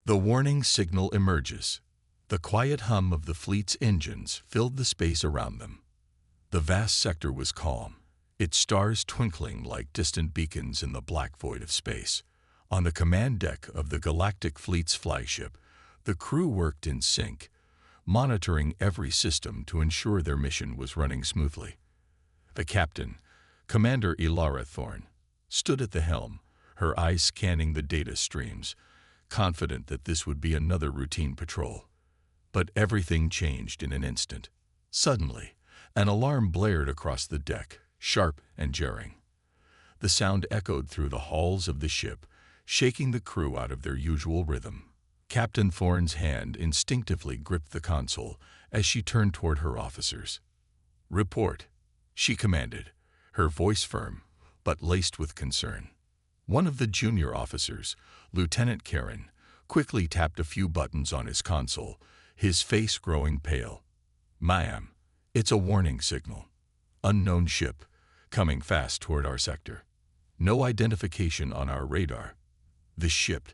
The warning signal emerges. The quiet hum of the fleet's engines filled the space around them. The vast sector was calm, its stars twinkling like distant beacons in the black void of space. On the command deck of the Galactic fleet's flagship, the crew worked in sync, monitoring every system to ensure their mission was running smoothly. The captain, Commander Elara Thorne, stood at the helm, her eyes scanning the data streams, confident that this would be another routine patrol. But everything changed in an instant. Suddenly, an alarm blared across the deck, sharp and jarring. The sound echoed through the halls of the ship, shaking the crew out of their usual rhythm. Captain Thorne's hand instinctively gripped the console as she turned toward her officers. "Report," she commanded, her voice firm, but laced with concern. One of the junior officers, Lieutenant Karen, quickly tapped a few buttons on his console, his face growing pale. "Ma'am, it's a warning signal. Unknown ship, coming fast toward our sector. No identification on our radar. The ship,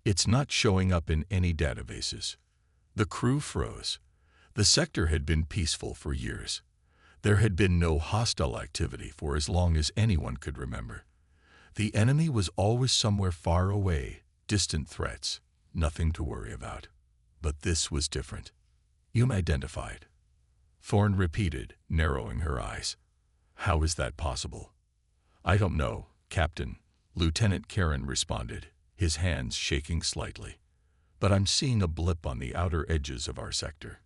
it's not showing up in any databases." The crew froze. The sector had been peaceful for years. There had been no hostile activity for as long as anyone could remember. The enemy was always somewhere far away, distant threats, nothing to worry about. But this was different. "Unidentified," Thorne repeated, narrowing her eyes. "How is that possible?" "I don't know, Captain," Lieutenant Karen responded, his hands shaking slightly. "But I'm seeing a blip on the outer edges of our sector.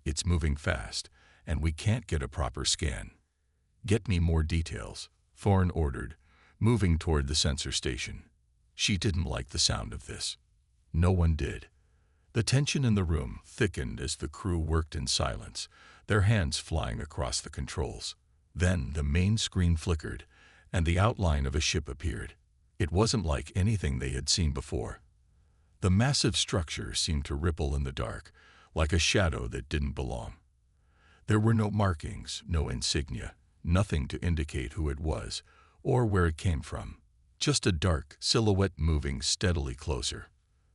It's moving fast, and we can't get a proper scan." "Get me more details," Thorne ordered, moving toward the sensor station. She didn't like the sound of this. No one did. The tension in the room thickened as the crew worked in silence, their hands flying across the controls. Then the main screen flickered, and the outline of a ship appeared. It wasn't like anything they had seen before. The massive structure seemed to ripple in the dark, like a shadow that didn't belong. There were no markings, no insignia, nothing to indicate who it was or where it came from. Just a dark silhouette moving steadily closer.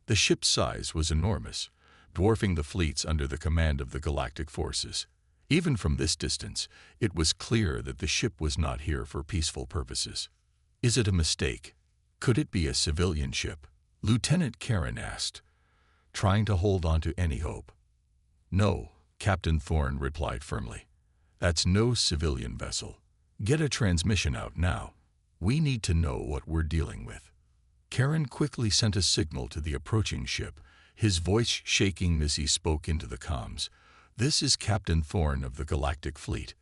The ship's size was enormous, dwarfing the fleets under the command of the Galactic forces. Even from this distance, it was clear that the ship was not here for peaceful purposes. "Is it a mistake? Could it be a civilian ship?" Lieutenant Karen asked, trying to hold on to any hope. "No," Captain Thorne replied firmly. "That's no civilian vessel. Get a transmission out now. We need to know what we're dealing with." Karen quickly sent a signal to the approaching ship, his voice shaking as he spoke into the comms. "This is Captain Thorne of the Galactic Fleet.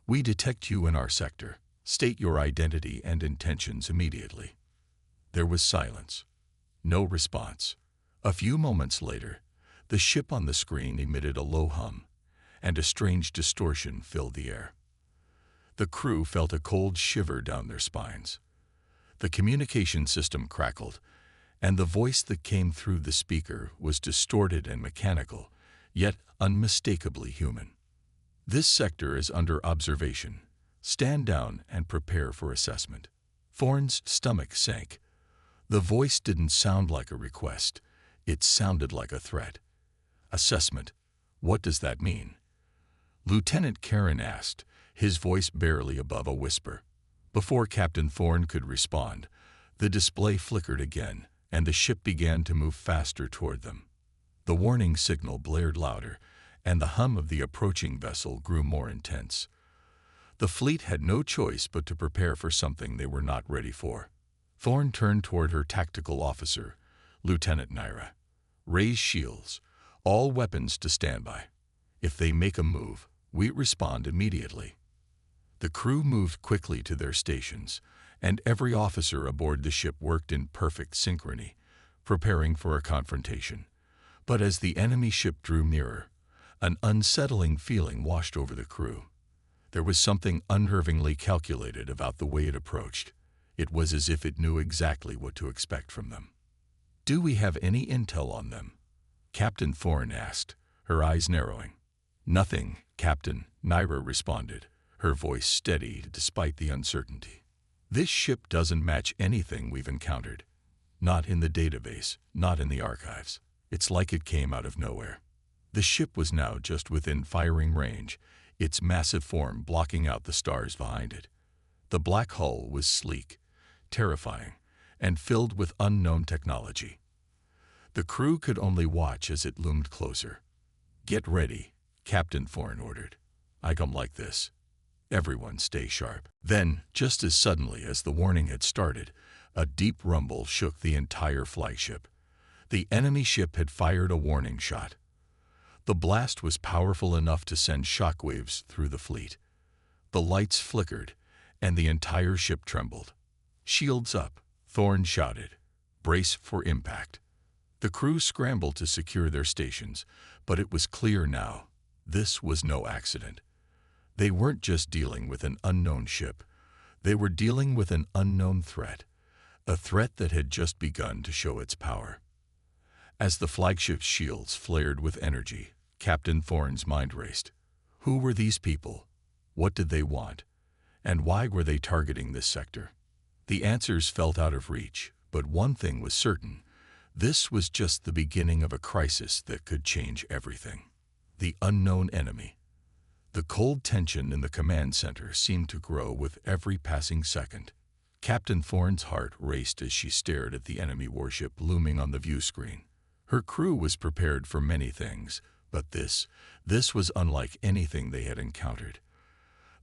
We detect you in our sector. State your identity and intentions immediately." There was silence. No response. A few moments later, the ship on the screen emitted a low hum, and a strange distortion filled the air. The crew felt a cold shiver down their spines. The communication system crackled, and the voice that came through the speaker was distorted and mechanical, yet unmistakably human. "This sector is under observation. Stand down and prepare for assessment." Thorne's stomach sank. The voice didn't sound like a request. It sounded like a threat. "Assessment? What does that mean?" Lieutenant Karen asked, his voice barely above a whisper. Before Captain Thorne could respond, the display flickered again, and the ship began to move faster toward them. The warning signal blared louder, and the hum of the approaching vessel grew more intense. The fleet had no choice but to prepare for something they were not ready for. Thorne turned toward her tactical officer, Lieutenant Naira. "Raise shields. All weapons to standby. If they make a move, we respond immediately." The crew moved quickly to their stations, and every officer aboard the ship worked in perfect synchrony, preparing for a confrontation. But as the enemy ship drew nearer, an unsettling feeling washed over the crew. There was something unnervingly calculated about the way it approached. It was as if it knew exactly what to expect from them. "Do we have any intel on them?" Captain Thorne asked, her eyes narrowing. "Nothing, Captain," Naira responded, her voice steady despite the uncertainty. "This ship doesn't match anything we've encountered. Not in the database, not in the archives. It's like it came out of nowhere. The ship was now just within firing range, its massive form blocking out the stars behind it. The black hull was sleek, terrifying, and filled with unknown technology. The crew could only watch as it loomed closer. "Get ready," Captain Thorne ordered. "I come like this. Everyone stay sharp." Then, just as suddenly as the warning had started, a deep rumble shook the entire flagship. The enemy ship had fired a warning shot. The blast was powerful enough to send shockwaves through the fleet. The lights flickered, and the entire ship trembled. "Shields up," Thorne shouted. "Brace for impact." The crew scrambled to secure their stations, but it was clear now, this was no accident. They weren't just dealing with an unknown ship. They were dealing with an unknown threat, a threat that had just begun to show its power. As the flagship's shields flared with energy, Captain Thorne's mind raced. Who were these people? What did they want? And why were they targeting this sector? The answers felt out of reach, but one thing was certain. This was just the beginning of a crisis that could change everything. The unknown enemy. The cold tension in the command center seemed to grow with every passing second. Captain Thorne's heart raced as she stared at the enemy warship looming on the view screen. Her crew was prepared for many things, but this was unlike anything they had encountered.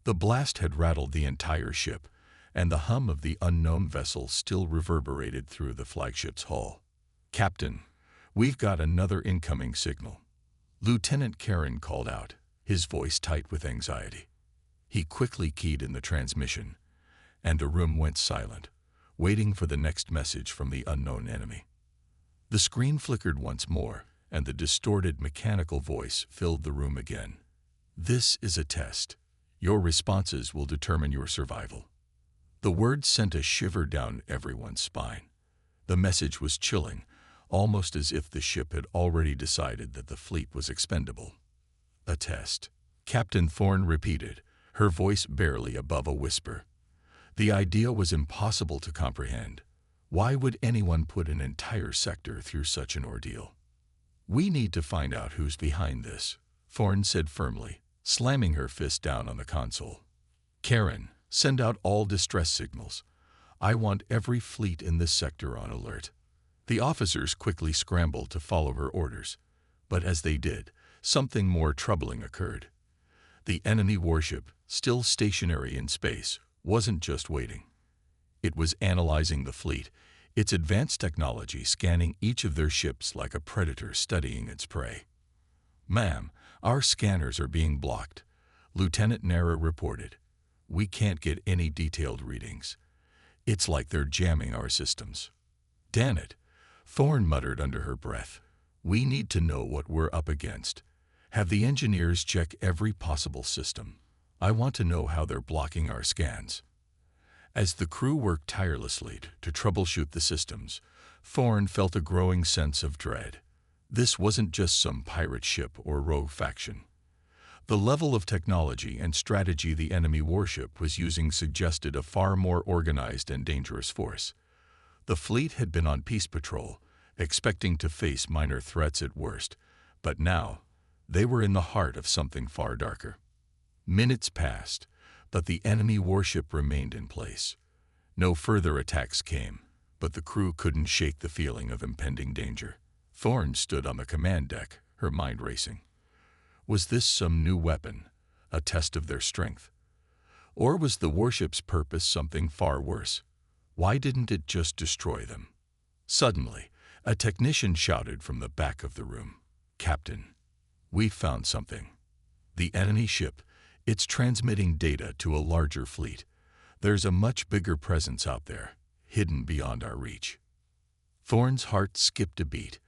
The blast had rattled the entire ship, and the hum of the unknown vessel still reverberated through the flagship's hull. "Captain, we've got another incoming signal," Lieutenant Karen called out, his voice tight with anxiety. He quickly keyed in the transmission, and the room went silent, waiting for the next message from the unknown enemy. The screen flickered once more, and the distorted mechanical voice filled the room again. "This is a test. Your responses will determine your survival." The words sent a shiver down everyone's spine. The message was chilling, almost as if the ship had already decided that the fleet was expendable. "A test," Captain Thorne repeated, her voice barely above a whisper. The idea was impossible to comprehend. Why would anyone put an entire sector through such an ordeal? "We need to find out who's behind this," Thorne said firmly, slamming her fist down on the console. "Karen, send out all distress signals. I want every fleet in this sector on alert." The officers quickly scrambled to follow her orders, but as they did, something more troubling occurred. The enemy warship, still stationary in space, wasn't just waiting. It was analyzing the fleet, its advanced technology scanning each of their ships like a predator studying its prey. "Ma'am, our scanners are being blocked," Lieutenant Nara reported. "We can't get any detailed readings. It's like they're jamming our systems." "Damn it," Thorne muttered under her breath. "We need to know what we're up against. Have the engineers check every possible system. I want to know how they're blocking our scans." As the crew worked tirelessly to troubleshoot the systems, Thorne felt a growing sense of dread. This wasn't just some pirate ship or rogue faction. The level of technology and strategy the enemy warship was using suggested a far more organized and dangerous force. The fleet had been on peace patrol, expecting to face minor threats at worst, but now they were in the heart of something far darker. Minutes passed, but the enemy warship remained in place. No further attacks came, but the crew couldn't shake the feeling of impending danger. Thorne stood on the command deck, her mind racing. Was this some new weapon, a test of their strength? Or was the warship's purpose something far worse? Why didn't it just destroy them? Suddenly, a technician shouted from the back of the room, "Captain, we've found something. The enemy ship, it's transmitting data to a larger fleet. There's a much bigger presence out there, hidden beyond our reach." Thorne's heart skipped a beat.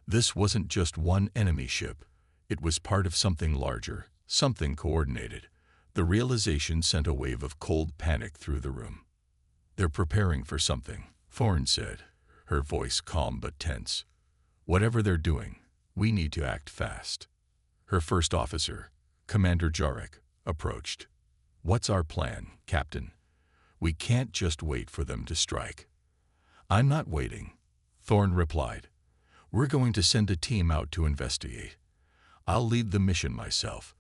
This wasn't just one enemy ship. It was part of something larger, something coordinated. The realization sent a wave of cold panic through the room. "They're preparing for something," Thorne said, her voice calm but tense. "Whatever they're doing, we need to act fast." Her first officer, Commander Jarek, approached. "What's our plan, Captain? We can't just wait for them to strike." "I'm not waiting," Thorne replied. We're going to send a team out to investigate. I'll lead the mission myself.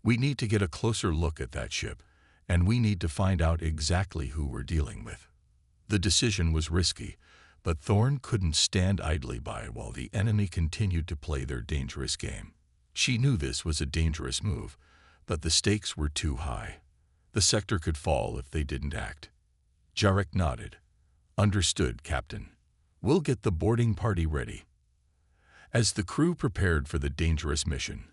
We need to get a closer look at that ship, and we need to find out exactly who we're dealing with." The decision was risky, but Thorne couldn't stand idly by while the enemy continued to play their dangerous game. She knew this was a dangerous move, but the stakes were too high. The sector could fall if they didn't act. Jarek nodded. "Understood, Captain. We'll get the boarding party ready." As the crew prepared for the dangerous mission,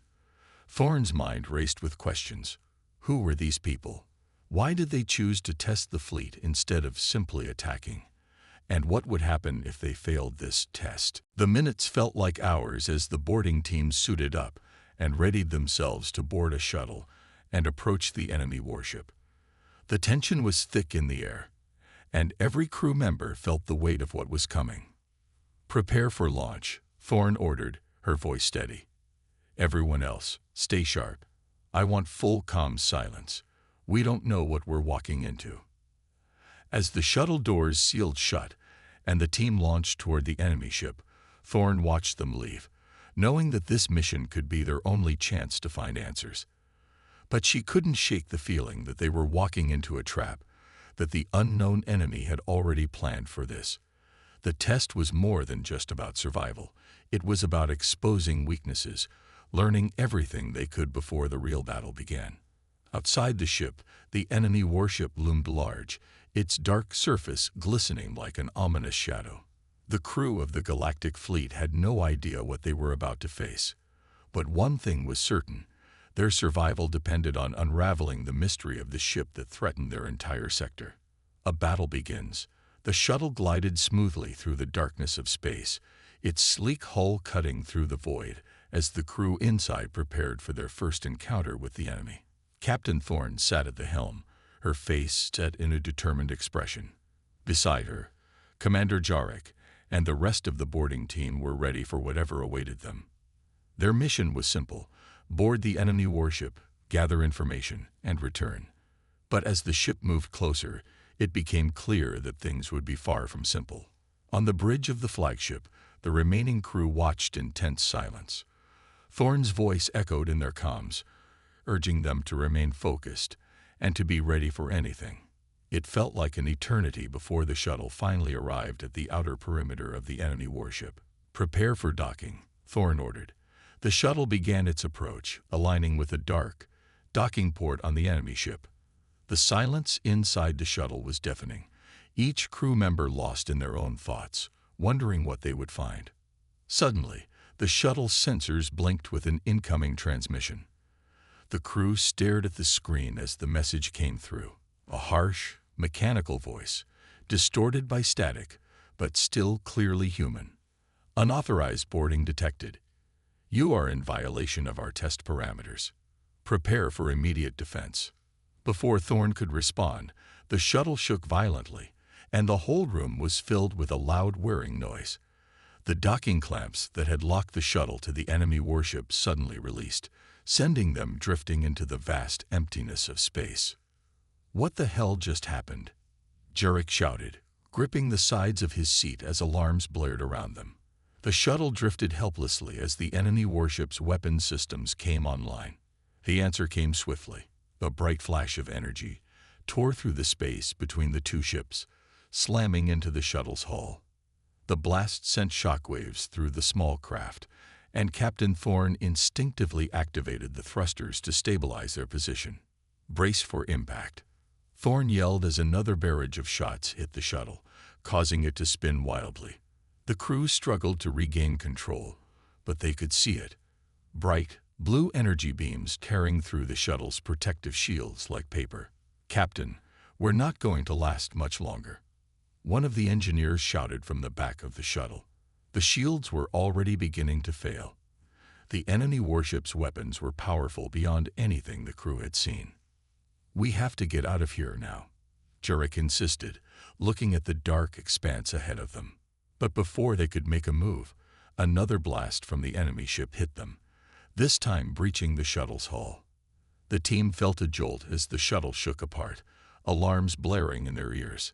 Thorne's mind raced with questions. Who were these people? Why did they choose to test the fleet instead of simply attacking? And what would happen if they failed this test? The minutes felt like hours as the boarding team suited up and readied themselves to board a shuttle and approach the enemy warship. The tension was thick in the air, and every crew member felt the weight of what was coming. "Prepare for launch," Thorne ordered, her voice steady. "Everyone else, stay sharp. I want full calm silence. We don't know what we're walking into." As the shuttle doors sealed shut and the team launched toward the enemy ship, Thorne watched them leave, knowing that this mission could be their only chance to find answers. But she couldn't shake the feeling that they were walking into a trap, that the unknown enemy had already planned for this. The test was more than just about survival. It was about exposing weaknesses, learning everything they could before the real battle began. Outside the ship, the enemy warship loomed large, its dark surface glistening like an ominous shadow. The crew of the Galactic fleet had no idea what they were about to face. But one thing was certain: their survival depended on unraveling the mystery of the ship that threatened their entire sector. A battle begins. The shuttle glided smoothly through the darkness of space, its sleek hull cutting through the void as the crew inside prepared for their first encounter with the enemy. Captain Thorne sat at the helm, her face set in a determined expression. Beside her, Commander Jarek and the rest of the boarding team were ready for whatever awaited them. Their mission was simple: board the enemy warship, gather information, and return. But as the ship moved closer, it became clear that things would be far from simple. On the bridge of the flagship, the remaining crew watched in tense silence. Thorne's voice echoed in their comms, urging them to remain focused and to be ready for anything. It felt like an eternity before the shuttle finally arrived at the outer perimeter of the enemy warship. "Prepare for docking," Thorne ordered. The shuttle began its approach, aligning with a dark docking port on the enemy ship. The silence inside the shuttle was deafening, each crew member lost in their own thoughts, wondering what they would find. Suddenly, the shuttle's sensors blinked with an incoming transmission. The crew stared at the screen as the message came through. A harsh, mechanical voice, distorted by static, but still clearly human. "Unauthorized boarding detected. You are in violation of our test parameters. Prepare for immediate defense." Before Thorne could respond, the shuttle shook violently, and the whole room was filled with a loud whirring noise. The docking clamps that had locked the shuttle to the enemy warship suddenly released, sending them drifting into the vast emptiness of space. "What the hell just happened?" Jarek shouted, gripping the sides of his seat as alarms blared around them. The shuttle drifted helplessly as the enemy warship's weapon systems came online. The answer came swiftly. A bright flash of energy tore through the space between the two ships, slamming into the shuttle's hull. The blast sent shockwaves through the small craft, and Captain Thorne instinctively activated the thrusters to stabilize their position. "Brace for impact," Thorne yelled as another barrage of shots hit the shuttle, causing it to spin wildly. The crew struggled to regain control, but they could see it. Bright, blue energy beams tearing through the shuttle's protective shields like paper. "Captain, we're not going to last much longer," one of the engineers shouted from the back of the shuttle. The shields were already beginning to fail. The enemy warship's weapons were powerful beyond anything the crew had seen. "We have to get out of here now," Jarek insisted, looking at the dark expanse ahead of them. But before they could make a move, another blast from the enemy ship hit them, this time breaching the shuttle's hull. The team felt a jolt as the shuttle shook apart, alarms blaring in their ears.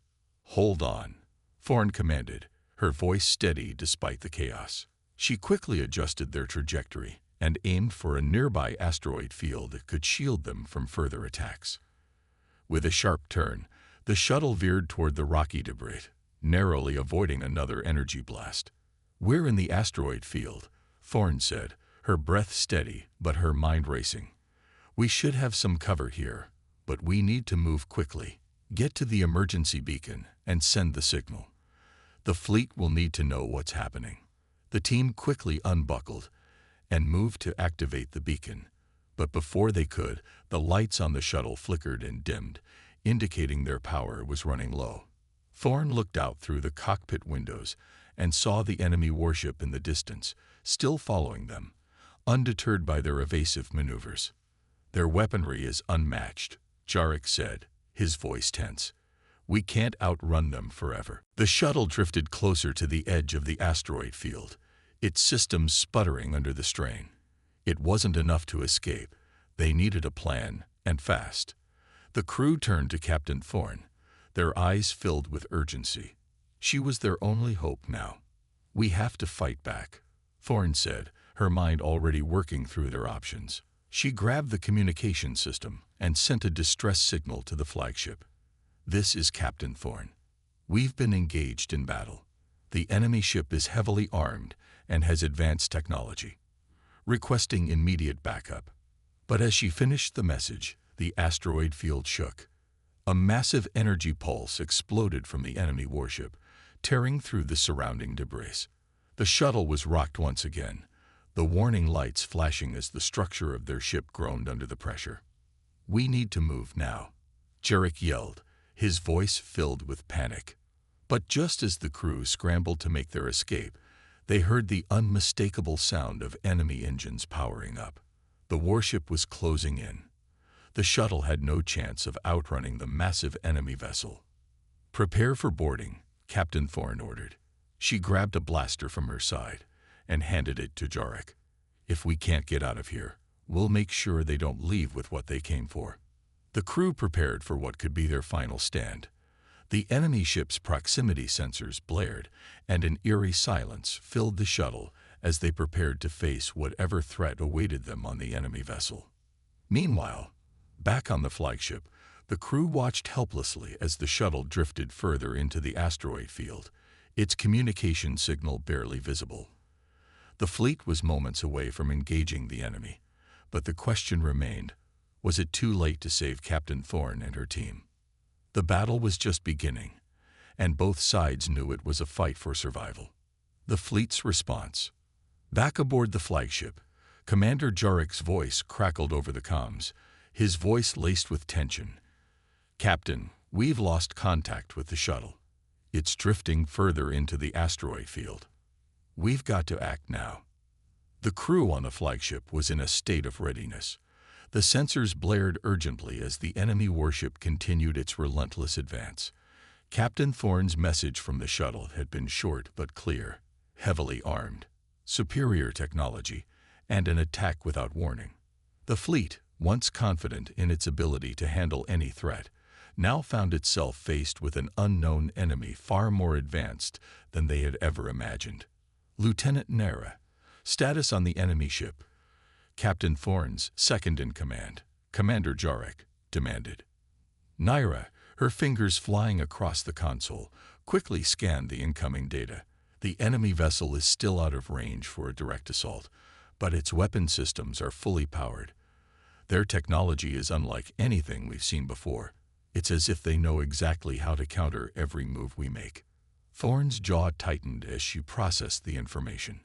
"Hold on," Thorne commanded, her voice steady despite the chaos. She quickly adjusted their trajectory and aimed for a nearby asteroid field that could shield them from further attacks. With a sharp turn, the shuttle veered toward the rocky debris, narrowly avoiding another energy blast. "We're in the asteroid field," Thorne said, her breath steady but her mind racing. "We should have some cover here, but we need to move quickly. Get to the emergency beacon and send the signal. The fleet will need to know what's happening." The team quickly unbuckled and moved to activate the beacon, but before they could, the lights on the shuttle flickered and dimmed, indicating their power was running low. Thorne looked out through the cockpit windows and saw the enemy warship in the distance, still following them, undeterred by their evasive maneuvers. "Their weaponry is unmatched," Jarek said, his voice tense. "We can't outrun them forever." The shuttle drifted closer to the edge of the asteroid field, its systems sputtering under the strain. It wasn't enough to escape. They needed a plan, and fast. The crew turned to Captain Thorne, their eyes filled with urgency. She was their only hope now. "We have to fight back," Thorne said, her mind already working through their options. She grabbed the communication system and sent a distress signal to the flagship. "This is Captain Thorne. We've been engaged in battle. The enemy ship is heavily armed and has advanced technology, requesting immediate backup." But as she finished the message, the asteroid field shook. A massive energy pulse exploded from the enemy warship, tearing through the surrounding debris. The shuttle was rocked once again, the warning lights flashing as the structure of their ship groaned under the pressure. "We need to move now," Jarek yelled, his voice filled with panic. But just as the crew scrambled to make their escape, they heard the unmistakable sound of enemy engines powering up. The warship was closing in. The shuttle had no chance of outrunning the massive enemy vessel. "Prepare for boarding," Captain Thorne ordered. She grabbed a blaster from her side and handed it to Jarek. "If we can't get out of here, we'll make sure they don't leave with what they came for." The crew prepared for what could be their final stand. The enemy ship's proximity sensors blared, and an eerie silence filled the shuttle as they prepared to face whatever threat awaited them on the enemy vessel. Meanwhile, back on the flagship, the crew watched helplessly as the shuttle drifted further into the asteroid field, its communication signal barely visible. The fleet was moments away from engaging the enemy, but the question remained, was it too late to save Captain Thorne and her team? The battle was just beginning, and both sides knew it was a fight for survival. The fleet's response. Back aboard the flagship, Commander Jarek's voice crackled over the comms, his voice laced with tension. "Captain, we've lost contact with the shuttle. It's drifting further into the asteroid field. We've got to act now." The crew on the flagship was in a state of readiness. The sensors blared urgently as the enemy warship continued its relentless advance. Captain Thorne's message from the shuttle had been short but clear: heavily armed, superior technology, and an attack without warning. The fleet, once confident in its ability to handle any threat, now found itself faced with an unknown enemy far more advanced than they had ever imagined. "Lieutenant Nara, status on the enemy ship," Captain Thorne's second-in-command, Commander Jarek, demanded. Naira, her fingers flying across the console, quickly scanned the incoming data. The enemy vessel is still out of range for a direct assault, but its weapon systems are fully powered. Their technology is unlike anything we've seen before. It's as if they know exactly how to counter every move we make. Thorne's jaw tightened as she processed the information.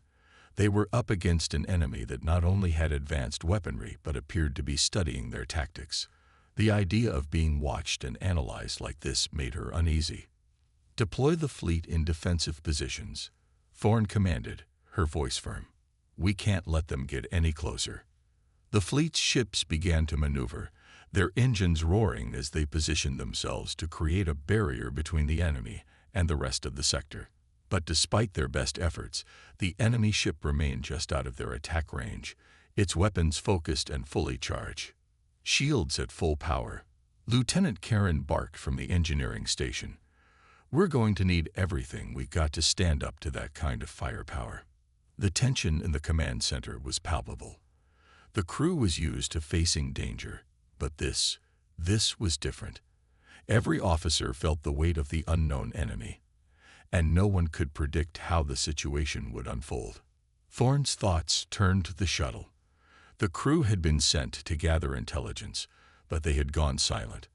They were up against an enemy that not only had advanced weaponry but appeared to be studying their tactics. The idea of being watched and analyzed like this made her uneasy. "Deploy the fleet in defensive positions," Thorne commanded, her voice firm. "We can't let them get any closer." The fleet's ships began to maneuver, their engines roaring as they positioned themselves to create a barrier between the enemy and the rest of the sector. But despite their best efforts, the enemy ship remained just out of their attack range, its weapons focused and fully charged. "Shields at full power," Lieutenant Karen barked from the engineering station. "We're going to need everything we got to stand up to that kind of firepower." The tension in the command center was palpable. The crew was used to facing danger, but this was different. Every officer felt the weight of the unknown enemy, and no one could predict how the situation would unfold. Thorne's thoughts turned to the shuttle. The crew had been sent to gather intelligence, but they had gone silent.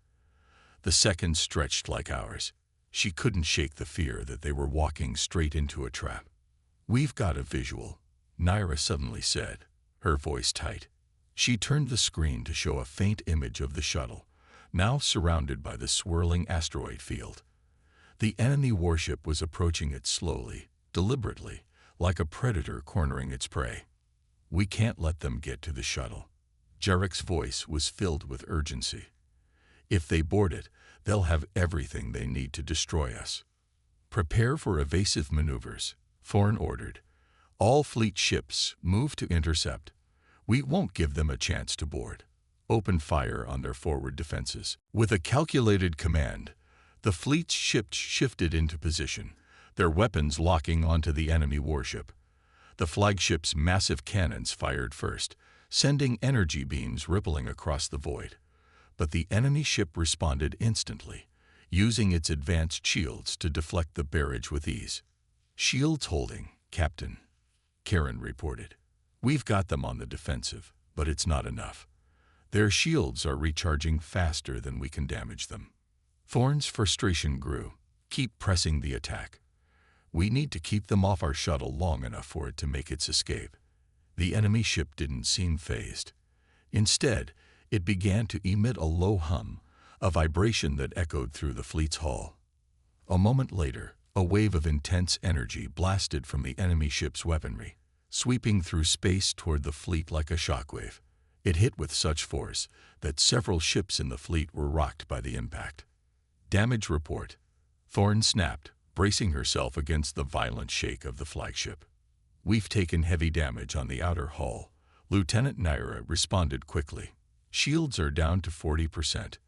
The seconds stretched like hours. She couldn't shake the fear that they were walking straight into a trap. "We've got a visual," Naira suddenly said, her voice tight. She turned the screen to show a faint image of the shuttle, now surrounded by the swirling asteroid field. The enemy warship was approaching it slowly, deliberately, like a predator cornering its prey. "We can't let them get to the shuttle." Jarek's voice was filled with urgency. "If they board it, they'll have everything they need to destroy us." "Prepare for evasive maneuvers," Thorne ordered. "All fleet ships move to intercept. We won't give them a chance to board. Open fire on their forward defenses." With a calculated command, the fleet's ships shifted into position, their weapons locking onto the enemy warship. The flagship's massive cannons fired first, sending energy beams rippling across the void. But the enemy ship responded instantly, using its advanced shields to deflect the barrage with ease. "Shields holding, Captain," Karen reported. "We've got them on the defensive, but it's not enough. Their shields are recharging faster than we can damage them." Thorne's frustration grew. "Keep pressing the attack. We need to keep them off our shuttle long enough for it to make its escape." The enemy ship didn't seem fazed. Instead, it began to emit a low hum, a vibration that echoed through the fleet's hull. A moment later, a wave of intense energy blasted from the enemy ship's weaponry, sweeping through space toward the fleet like a shockwave. It hit with such force that several ships in the fleet were rocked by the impact. "Damage report," Thorne snapped, bracing herself against the violent shake of the flagship. "We've taken heavy damage on the outer hull," Lieutenant Naira responded quickly. "Shields are down to 40%.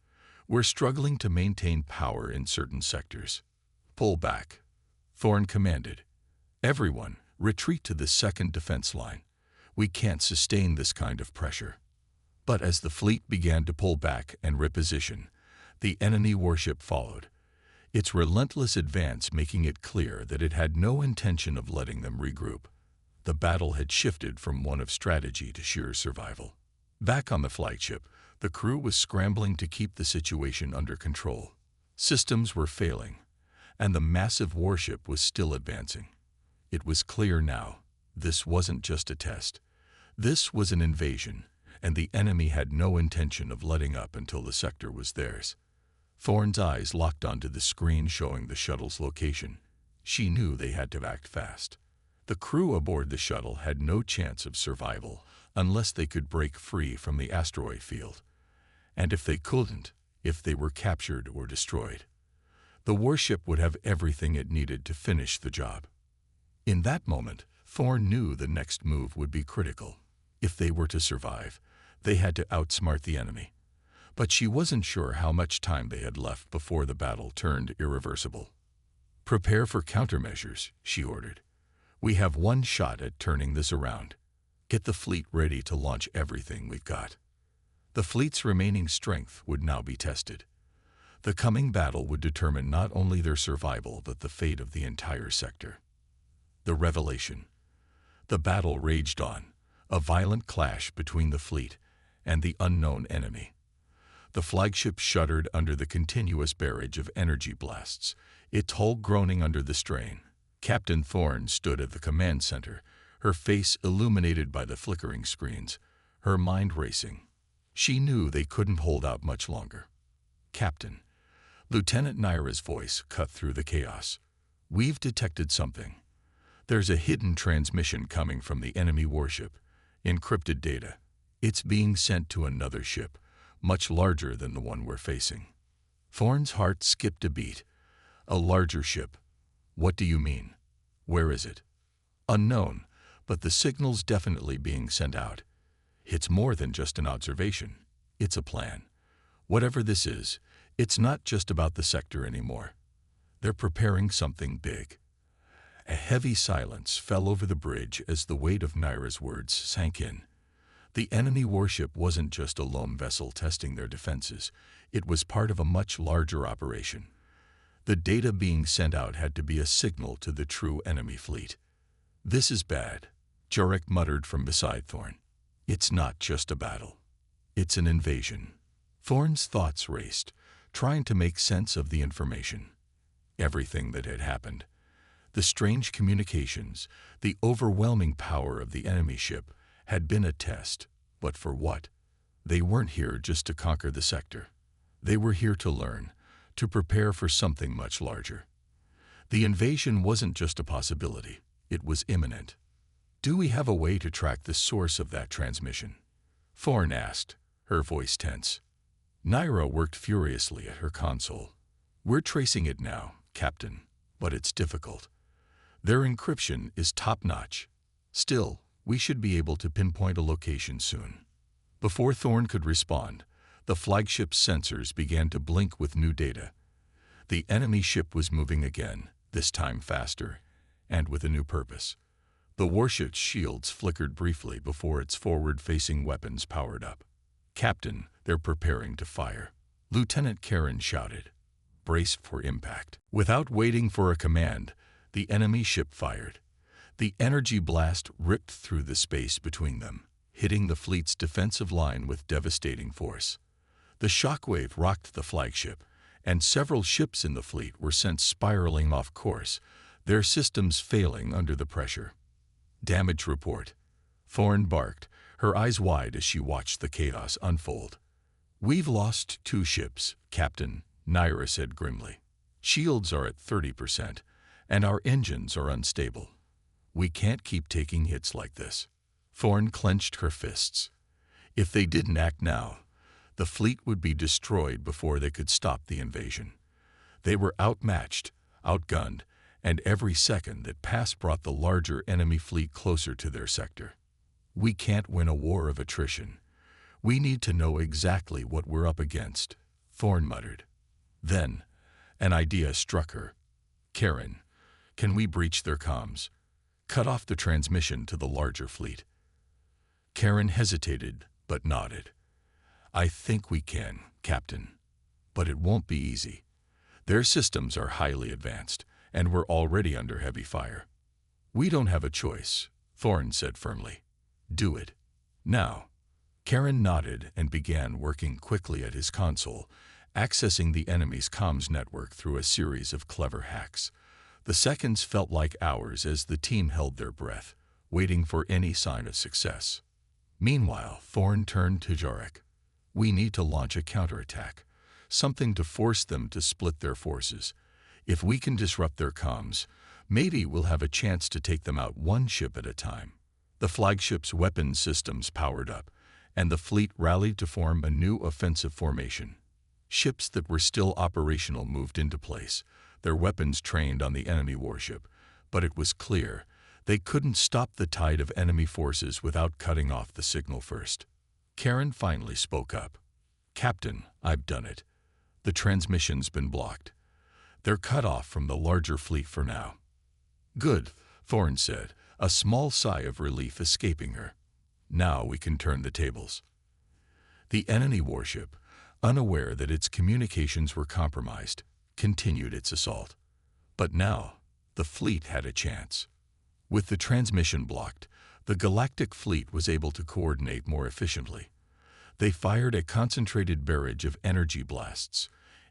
We're struggling to maintain power in certain sectors." "Pull back," Thorne commanded. "Everyone, retreat to the second defense line. We can't sustain this kind of pressure." But as the fleet began to pull back and reposition, the enemy warship followed, its relentless advance making it clear that it had no intention of letting them regroup. The battle had shifted from one of strategy to sheer survival. Back on the flagship, the crew was scrambling to keep the situation under control. Systems were failing, and the massive warship was still advancing. It was clear now, this wasn't just a test. This was an invasion, and the enemy had no intention of letting up until the sector was theirs. Thorne's eyes locked onto the screen showing the shuttle's location. She knew they had to act fast. The crew aboard the shuttle had no chance of survival unless they could break free from the asteroid field. And if they couldn't, if they were captured or destroyed, the warship would have everything it needed to finish the job. In that moment, Thorne knew the next move would be critical. If they were to survive, they had to outsmart the enemy. But she wasn't sure how much time they had left before the battle turned irreversible. "Prepare for countermeasures," she ordered. "We have one shot at turning this around. Get the fleet ready to launch everything we've got." The fleet's remaining strength would now be tested. The coming battle would determine not only their survival but the fate of the entire sector. The revelation. The battle raged on, a violent clash between the fleet and the unknown enemy. The flagship shuddered under the continuous barrage of energy blasts, its hull groaning under the strain. Captain Thorne stood at the command center, her face illuminated by the flickering screens, her mind racing. She knew they couldn't hold out much longer. "Captain," Lieutenant Naira's voice cut through the chaos. "We've detected something. There's a hidden transmission coming from the enemy warship, encrypted data. It's being sent to another ship, much larger than the one we're facing." Thorne's heart skipped a beat. "A larger ship? What do you mean? Where is it?" "Unknown, but the signal's definitely being sent out. It's more than just an observation. It's a plan. Whatever this is, it's not just about the sector anymore. They're preparing something big." A heavy silence fell over the bridge as the weight of Naira's words sank in. The enemy warship wasn't just a lone vessel testing their defenses. It was part of a much larger operation. The data being sent out had to be a signal to the true enemy fleet. "This is bad," Jurek muttered from beside Thorn. "It's not just a battle. It's an invasion." Thorn's thoughts raced, trying to make sense of the information. Everything that had happened. The strange communications, the overwhelming power of the enemy ship, had been a test, but for what? They weren't here just to conquer the sector. They were here to learn, to prepare for something much larger. The invasion wasn't just a possibility, it was imminent. "Do we have a way to track the source of that transmission?" Thorn asked, her voice tense. Naira worked furiously at her console. "We're tracing it now, Captain, but it's difficult. Their encryption is top-notch. Still, we should be able to pinpoint a location soon." Before Thorn could respond, the flagship's sensors began to blink with new data. The enemy ship was moving again, this time faster, and with a new purpose. The warship's shields flickered briefly before its forward-facing weapons powered up. "Captain, they're preparing to fire," Lieutenant Karen shouted. "Brace for impact." Without waiting for a command, the enemy ship fired. The energy blast ripped through the space between them, hitting the fleet's defensive line with devastating force. The shockwave rocked the flagship, and several ships in the fleet were sent spiraling off course, their systems failing under the pressure. "Damage report," Thorn barked, her eyes wide as she watched the chaos unfold. "We've lost 2 ships, Captain," Naira said grimly. "Shields are at 30%, and our engines are unstable. We can't keep taking hits like this." Thorn clenched her fists. If they didn't act now, the fleet would be destroyed before they could stop the invasion. They were outmatched, outgunned, and every second that passed brought the larger enemy fleet closer to their sector. "We can't win a war of attrition. We need to know exactly what we're up against," Thorn muttered. Then, an idea struck her. "Karen, can we breach their comms? Cut off the transmission to the larger fleet?" Karen hesitated, but nodded. "I think we can, Captain. But it won't be easy. Their systems are highly advanced, and we're already under heavy fire." "We don't have a choice," Thorn said firmly. "Do it. Now." Karen nodded and began working quickly at his console, accessing the enemy's comms network through a series of clever hacks. The seconds felt like hours as the team held their breath, waiting for any sign of success. Meanwhile, Thorn turned to Jurek. "We need to launch a counterattack, something to force them to split their forces. If we can disrupt their comms, maybe we'll have a chance to take them out one ship at a time." The flagship's weapons systems powered up, and the fleet rallied to form a new offensive formation. Ships that were still operational moved into place, their weapons trained on the enemy warship, but it was clear they couldn't stop the tide of enemy forces without cutting off the signal first. Karen finally spoke up. "Captain, I've done it. The transmission's been blocked. They're cut off from the larger fleet for now." "Good," Thorn said, a small sigh of relief escaping her. "Now we can turn the tables." The enemy warship, unaware that its communications were compromised, continued its assault. But now, the fleet had a chance. With the transmission blocked, the Galactic fleet was able to coordinate more efficiently. They fired a concentrated barrage of energy blasts,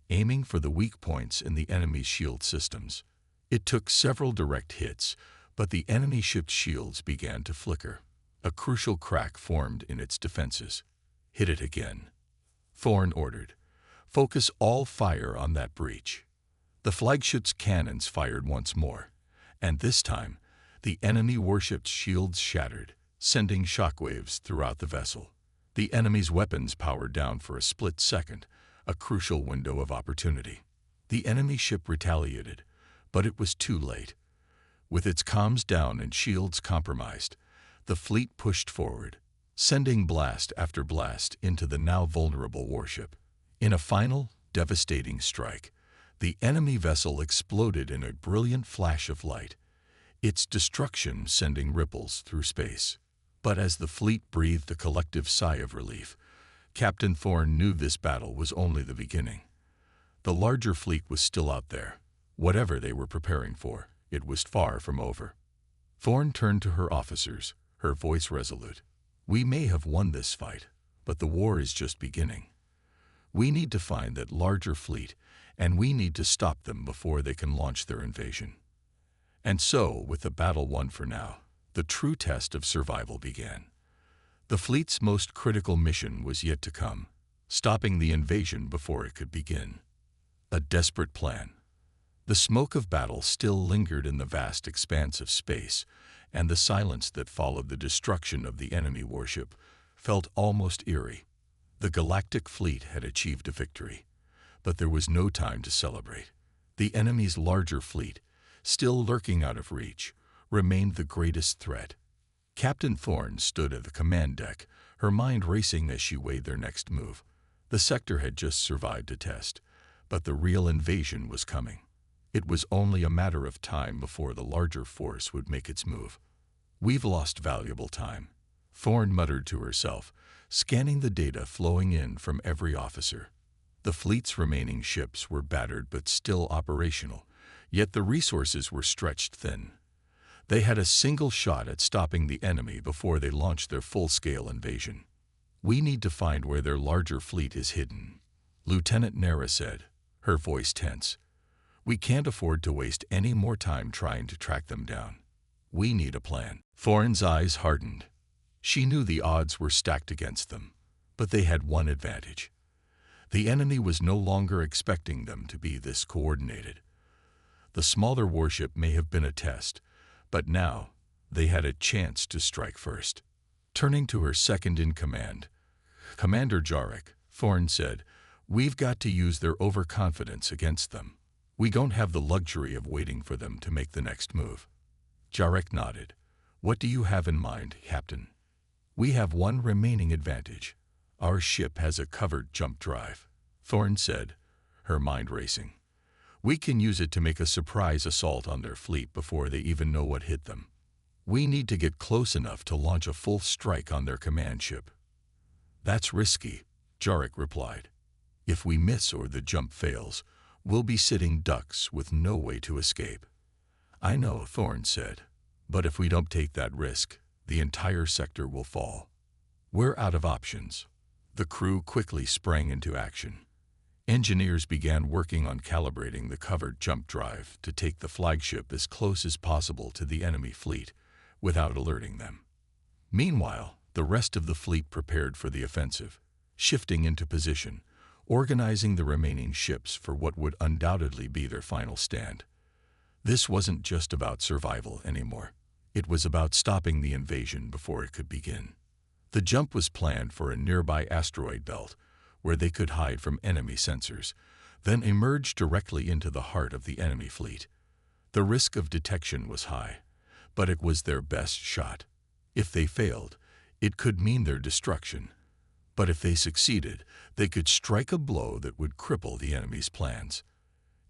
aiming for the weak points in the enemy's shield systems. It took several direct hits, but the enemy ship's shields began to flicker. A crucial crack formed in its defenses. "Hit it again," Thorn ordered. "Focus all fire on that breach." The flagship's cannons fired once more, and this time, the enemy warship's shields shattered, sending shockwaves throughout the vessel. The enemy's weapons powered down for a split second, a crucial window of opportunity. The enemy ship retaliated, but it was too late. With its comms down and shields compromised, the fleet pushed forward, sending blast after blast into the now vulnerable warship. In a final, devastating strike, the enemy vessel exploded in a brilliant flash of light. its destruction sending ripples through space. But as the fleet breathed a collective sigh of relief, Captain Thorne knew this battle was only the beginning. The larger fleet was still out there. Whatever they were preparing for, it was far from over. Thorne turned to her officers, her voice resolute. "We may have won this fight, but the war is just beginning. We need to find that larger fleet, and we need to stop them before they can launch their invasion." And so, with the battle won for now, the true test of survival began. The fleet's most critical mission was yet to come, stopping the invasion before it could begin. A desperate plan. The smoke of battle still lingered in the vast expanse of space, and the silence that followed the destruction of the enemy warship felt almost eerie. The Galactic fleet had achieved a victory, but there was no time to celebrate. The enemy's larger fleet, still lurking out of reach, remained the greatest threat. Captain Thorne stood at the command deck, her mind racing as she weighed their next move. The sector had just survived a test, but the real invasion was coming. It was only a matter of time before the larger force would make its move. "We've lost valuable time," Thorne muttered to herself, scanning the data flowing in from every officer. The fleet's remaining ships were battered but still operational, yet the resources were stretched thin. They had a single shot at stopping the enemy before they launched their full-scale invasion. "We need to find where their larger fleet is hidden," Lieutenant Nara said, her voice tense. "We can't afford to waste any more time trying to track them down. We need a plan." Thorne's eyes hardened. She knew the odds were stacked against them, but they had one advantage. The enemy was no longer expecting them to be this coordinated. The smaller warship may have been a test, but now they had a chance to strike first. Turning to her second-in-command, Commander Jarek, Thorne said, "We've got to use their overconfidence against them. We don't have the luxury of waiting for them to make the next move." Jarek nodded. "What do you have in mind, Captain?" "We have one remaining advantage. Our ship has a covered jump drive," Thorne said, her mind racing. "We can use it to make a surprise assault on their fleet before they even know what hit them. We need to get close enough to launch a full strike on their command ship." "That's risky," Jarek replied. "If we miss or the jump fails, we'll be sitting ducks with no way to escape." "I know," Thorne said, "but if we don't take that risk, the entire sector will fall. We're out of options." The crew quickly sprang into action. Engineers began working on calibrating the covered jump drive to take the flagship as close as possible to the enemy fleet without alerting them. Meanwhile, the rest of the fleet prepared for the offensive, shifting into position, organizing the remaining ships for what would undoubtedly be their final stand. This wasn't just about survival anymore. It was about stopping the invasion before it could begin. The jump was planned for a nearby asteroid belt, where they could hide from enemy sensors, then emerge directly into the heart of the enemy fleet. The risk of detection was high, but it was their best shot. If they failed, it could mean their destruction. But if they succeeded, they could strike a blow that would cripple the enemy's plans.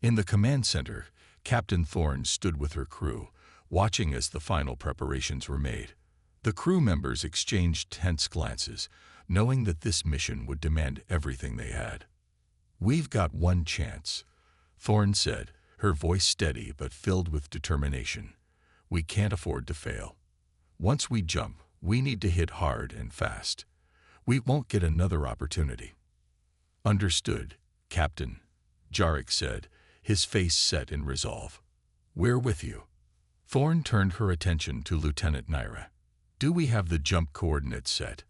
In the command center, Captain Thorne stood with her crew, watching as the final preparations were made. The crew members exchanged tense glances, knowing that this mission would demand everything they had. "We've got one chance," Thorne said, her voice steady but filled with determination. "We can't afford to fail. Once we jump, we need to hit hard and fast. We won't get another opportunity." "Understood, Captain," Jarek said, his face set in resolve. "We're with you." Thorne turned her attention to Lieutenant Naira. "Do we have the jump coordinates set?"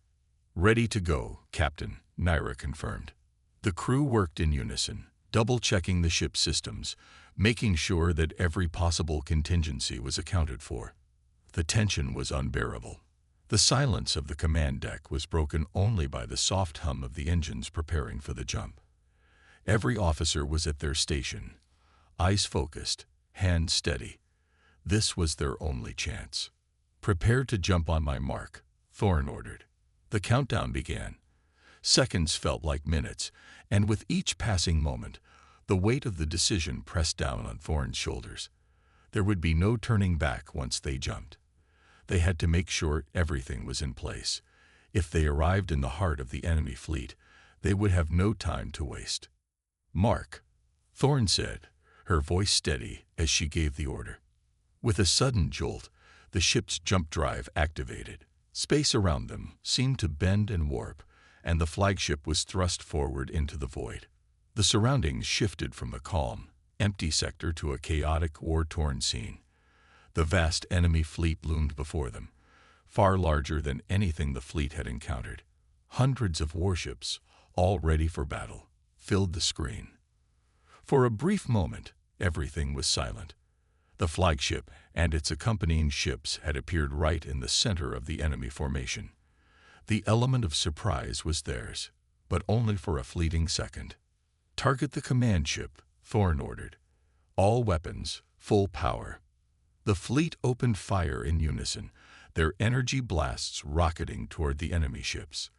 "Ready to go, Captain," Naira confirmed. The crew worked in unison, double-checking the ship's systems, making sure that every possible contingency was accounted for. The tension was unbearable. The silence of the command deck was broken only by the soft hum of the engines preparing for the jump. Every officer was at their station, eyes focused, hands steady. This was their only chance. "Prepare to jump on my mark," Thorne ordered. The countdown began. Seconds felt like minutes, and with each passing moment, the weight of the decision pressed down on Thorne's shoulders. There would be no turning back once they jumped. They had to make sure everything was in place. If they arrived in the heart of the enemy fleet, they would have no time to waste. "Mark," Thorne said, her voice steady as she gave the order. With a sudden jolt, the ship's jump drive activated. Space around them seemed to bend and warp, and the flagship was thrust forward into the void. The surroundings shifted from the calm, empty sector to a chaotic, war-torn scene. The vast enemy fleet loomed before them, far larger than anything the fleet had encountered. Hundreds of warships, all ready for battle, filled the screen. For a brief moment, everything was silent. The flagship and its accompanying ships had appeared right in the center of the enemy formation. The element of surprise was theirs, but only for a fleeting second. "Target the command ship," Thorne ordered. "All weapons, full power." The fleet opened fire in unison, their energy blasts rocketing toward the enemy ships.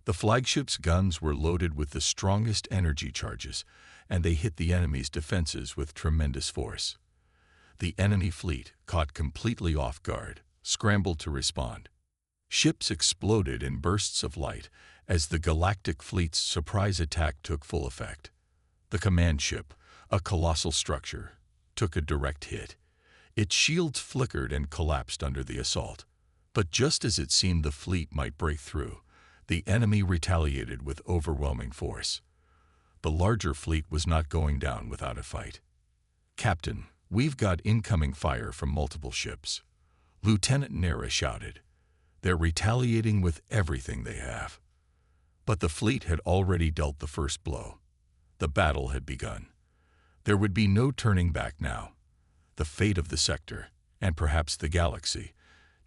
The flagship's guns were loaded with the strongest energy charges, and they hit the enemy's defenses with tremendous force. The enemy fleet, caught completely off guard, scrambled to respond. Ships exploded in bursts of light as the Galactic fleet's surprise attack took full effect. The command ship, a colossal structure, took a direct hit. Its shields flickered and collapsed under the assault. But just as it seemed the fleet might break through, the enemy retaliated with overwhelming force. The larger fleet was not going down without a fight. "Captain, we've got incoming fire from multiple ships," Lieutenant Nera shouted. "They're retaliating with everything they have." But the fleet had already dealt the first blow. The battle had begun. There would be no turning back now. The fate of the sector, and perhaps the galaxy,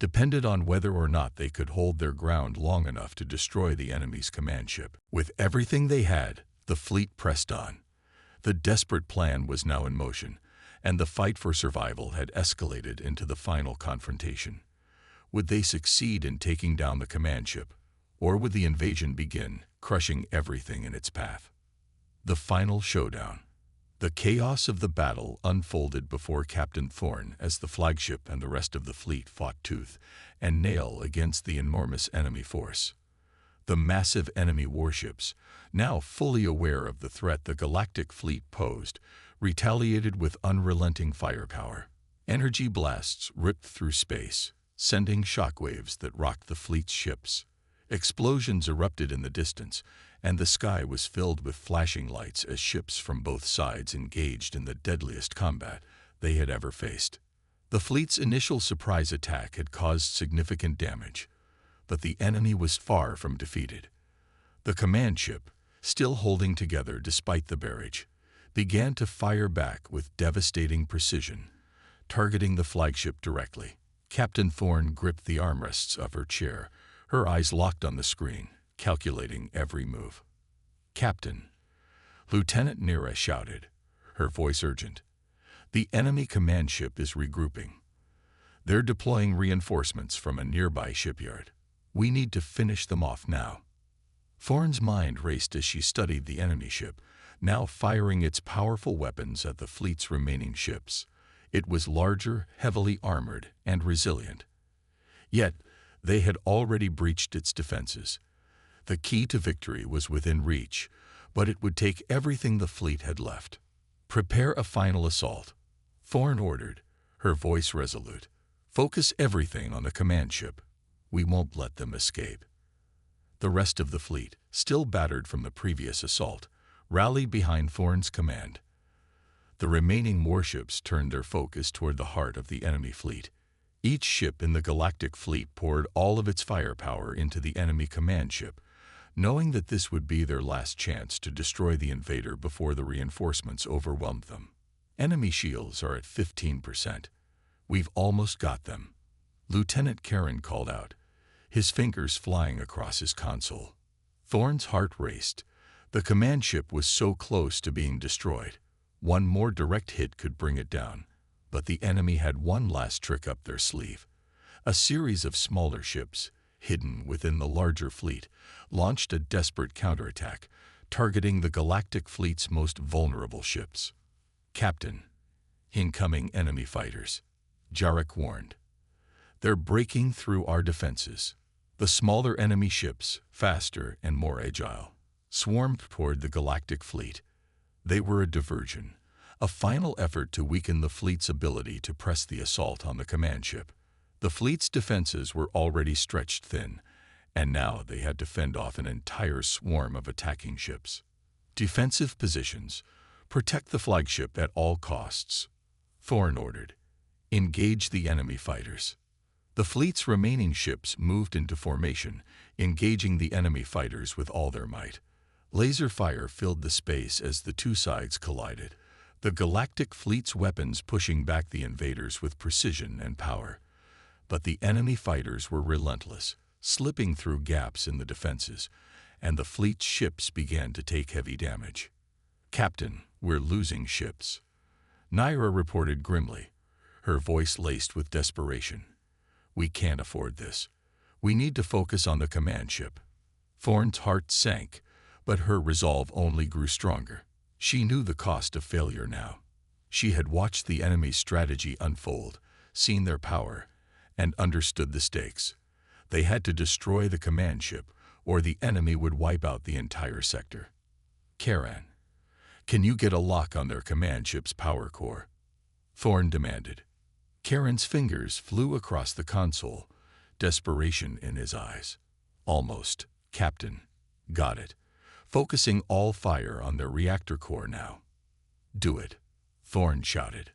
depended on whether or not they could hold their ground long enough to destroy the enemy's command ship. With everything they had, the fleet pressed on. The desperate plan was now in motion, and the fight for survival had escalated into the final confrontation. Would they succeed in taking down the command ship, or would the invasion begin, crushing everything in its path? The final showdown. The chaos of the battle unfolded before Captain Thorne as the flagship and the rest of the fleet fought tooth and nail against the enormous enemy force. The massive enemy warships, now fully aware of the threat the Galactic fleet posed, retaliated with unrelenting firepower. Energy blasts ripped through space, sending shockwaves that rocked the fleet's ships. Explosions erupted in the distance, and the sky was filled with flashing lights as ships from both sides engaged in the deadliest combat they had ever faced. The fleet's initial surprise attack had caused significant damage, but the enemy was far from defeated. The command ship, still holding together despite the barrage, began to fire back with devastating precision, targeting the flagship directly. Captain Thorne gripped the armrests of her chair, her eyes locked on the screen, calculating every move. "Captain," Lieutenant Nera shouted, her voice urgent. "The enemy command ship is regrouping. They're deploying reinforcements from a nearby shipyard. We need to finish them off now." Thorne's mind raced as she studied the enemy ship, now firing its powerful weapons at the fleet's remaining ships. It was larger, heavily armored, and resilient. Yet, they had already breached its defenses. The key to victory was within reach, but it would take everything the fleet had left. "Prepare a final assault," Thorne ordered, her voice resolute. "Focus everything on the command ship. We won't let them escape." The rest of the fleet, still battered from the previous assault, rallied behind Thorne's command. The remaining warships turned their focus toward the heart of the enemy fleet. Each ship in the Galactic fleet poured all of its firepower into the enemy command ship, knowing that this would be their last chance to destroy the invader before the reinforcements overwhelmed them. "Enemy shields are at 15%. We've almost got them," Lieutenant Karen called out, his fingers flying across his console. Thorne's heart raced. The command ship was so close to being destroyed. One more direct hit could bring it down. But the enemy had one last trick up their sleeve. A series of smaller ships, hidden within the larger fleet, launched a desperate counterattack, targeting the Galactic fleet's most vulnerable ships. "Captain," Incoming enemy fighters, Jarek warned. They're breaking through our defenses. The smaller enemy ships, faster and more agile, swarmed toward the Galactic fleet. They were a diversion, a final effort to weaken the fleet's ability to press the assault on the command ship. The fleet's defenses were already stretched thin, and now they had to fend off an entire swarm of attacking ships. Defensive positions. Protect the flagship at all costs. Thorn ordered. Engage the enemy fighters. The fleet's remaining ships moved into formation, engaging the enemy fighters with all their might. Laser fire filled the space as the two sides collided, the Galactic fleet's weapons pushing back the invaders with precision and power. But the enemy fighters were relentless, slipping through gaps in the defenses, and the fleet's ships began to take heavy damage. "Captain, we're losing ships," Naira reported grimly, her voice laced with desperation. "We can't afford this. We need to focus on the command ship." Thorn's heart sank, but her resolve only grew stronger. She knew the cost of failure now. She had watched the enemy's strategy unfold, seen their power, and understood the stakes. They had to destroy the command ship, or the enemy would wipe out the entire sector. "Karan, can you get a lock on their command ship's power core?" Thorn demanded. Karan's fingers flew across the console, desperation in his eyes. "Almost, Captain. Got it. Focusing all fire on their reactor core now." "Do it," Thorn shouted.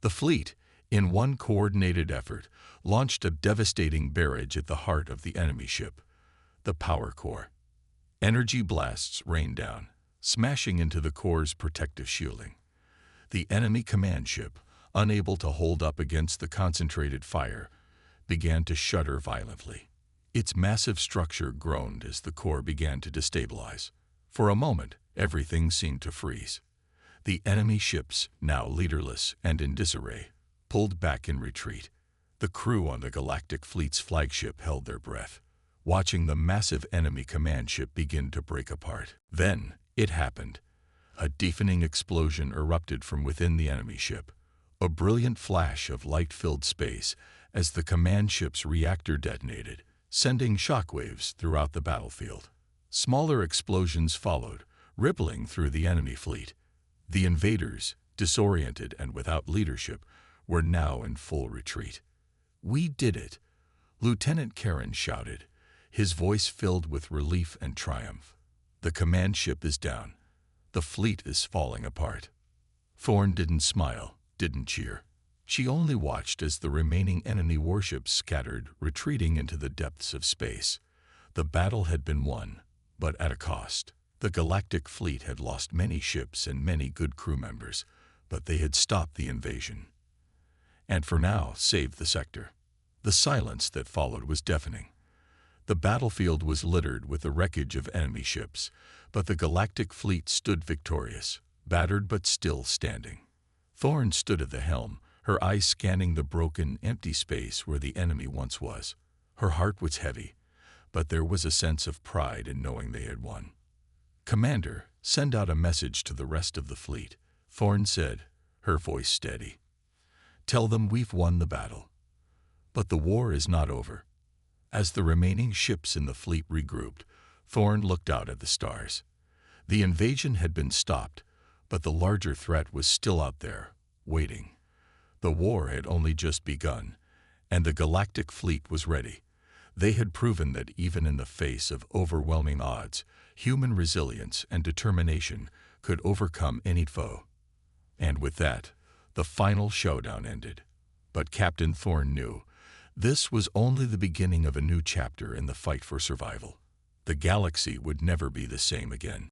The fleet, in one coordinated effort, launched a devastating barrage at the heart of the enemy ship, the power core. Energy blasts rained down, smashing into the core's protective shielding. The enemy command ship, unable to hold up against the concentrated fire, began to shudder violently. Its massive structure groaned as the core began to destabilize. For a moment, everything seemed to freeze. The enemy ships, now leaderless and in disarray, pulled back in retreat. The crew on the Galactic fleet's flagship held their breath, watching the massive enemy command ship begin to break apart. Then, it happened. A deafening explosion erupted from within the enemy ship, a brilliant flash of light-filled space as the command ship's reactor detonated, sending shockwaves throughout the battlefield. Smaller explosions followed, rippling through the enemy fleet. The invaders, disoriented and without leadership, were now in full retreat. "We did it," Lieutenant Karan shouted, his voice filled with relief and triumph. "The command ship is down. The fleet is falling apart." Thorn didn't smile, didn't cheer. She only watched as the remaining enemy warships scattered, retreating into the depths of space. The battle had been won, but at a cost. The Galactic fleet had lost many ships and many good crew members, but they had stopped the invasion. And for now, saved the sector. The silence that followed was deafening. The battlefield was littered with the wreckage of enemy ships, but the Galactic fleet stood victorious, battered but still standing. Thorn stood at the helm, her eyes scanning the broken, empty space where the enemy once was. Her heart was heavy, but there was a sense of pride in knowing they had won. "Commander, send out a message to the rest of the fleet," Thorn said, her voice steady. "Tell them we've won the battle. But the war is not over." As the remaining ships in the fleet regrouped, Thorn looked out at the stars. The invasion had been stopped, but the larger threat was still out there, waiting. The war had only just begun, and the Galactic fleet was ready. They had proven that even in the face of overwhelming odds, human resilience and determination could overcome any foe. And with that, the final showdown ended. But Captain Thorn knew this was only the beginning of a new chapter in the fight for survival. The galaxy would never be the same again.